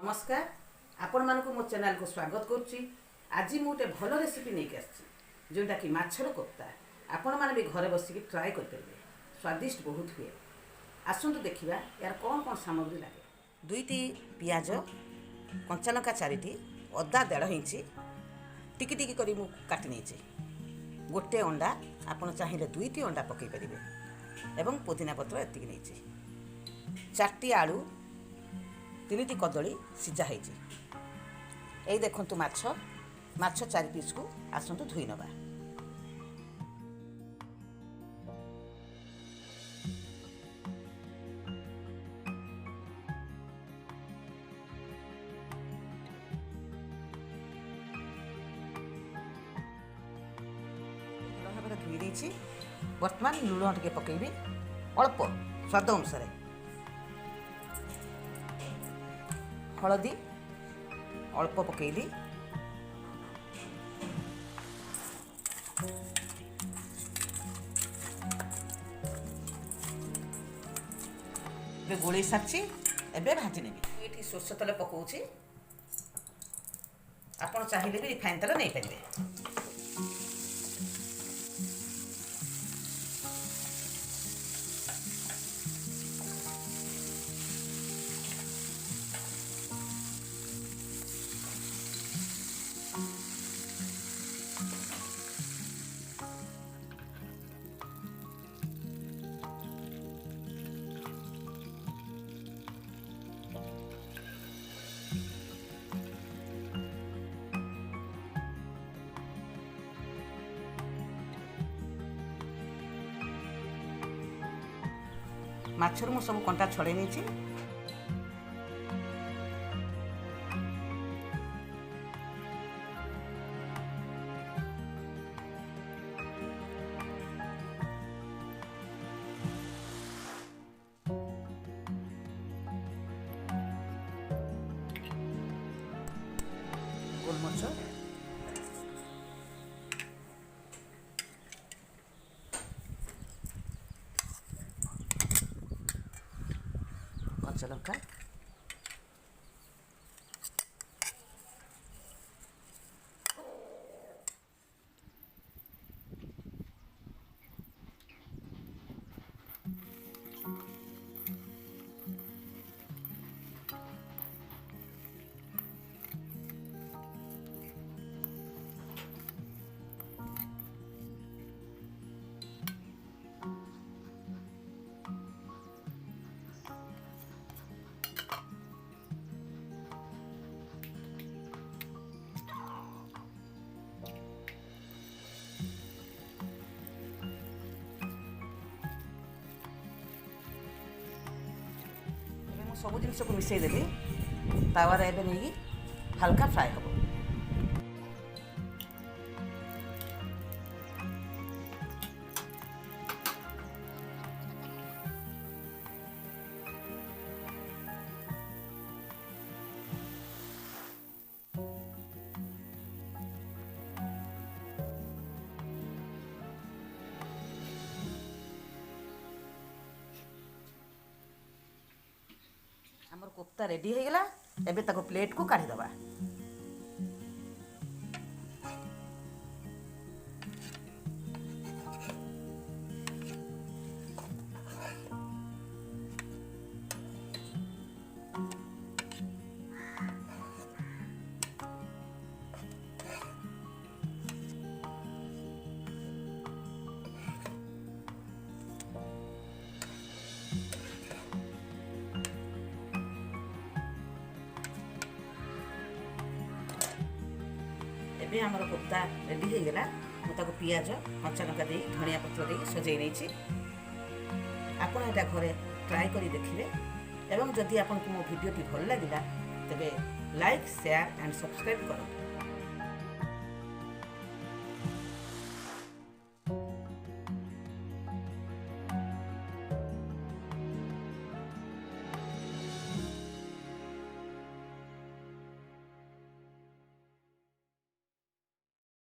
नमस्कार आपण मानक मो चैनल को स्वागत करुच्ची। आज मुझे भल रेसिपी नहीं आसी जोटा कि माछर कोफ्ता। आपण मैंने भी घरे बसिक ट्राए करेंगे, स्वादिष्ट बहुत हुए। आसतु देखा यार कौन कौन सामग्री लगे। 2टी पियाज, कंचा लंका 4टी, अदा 1.5 इंच टिकी टिकी करी मु काटी नहीं। गोटे अंडा आपण चाहिए 2टी अंडा पकई पारे एवं पुदीना पत्र एतिक नहीं। 4टी आलू, 3टी कदली सीझा होती। यही देखु माछ 4 पीस को आसतु धोई नवा। भाव धोई देछि। वर्तमान लुण टिके पकेबी अल्प स्वाद अनुसार। हलदी अल्प पकेली, गोले सारी एवं भाजी नेबी। ये सोरष तेल पकाउछि, आपण चाहिए भी रिफाइन तेल नहीं पारे। माछर मु सब कंटा छड़े नहीं। गोलमरिच, कंचा लंका, सब जिन को मिसईदेवी। तावार एवं नहीं हल्का फ्राए हम। हमर कोफ्ता रेडी हो गला। एबे ताको प्लेट को काढ़ी दबा। एबे हमर कोफ्ता रेडी हो गला। मुझे पियाज, कंचा लंका दे धनिया पत्र दे सजाई नहीं। आपण एटा घरे ट्राई करी देखिए एवं जदि आपको मो वीडियो भल लगा तेबे लाइक, शेयर एंड सब्सक्राइब करो।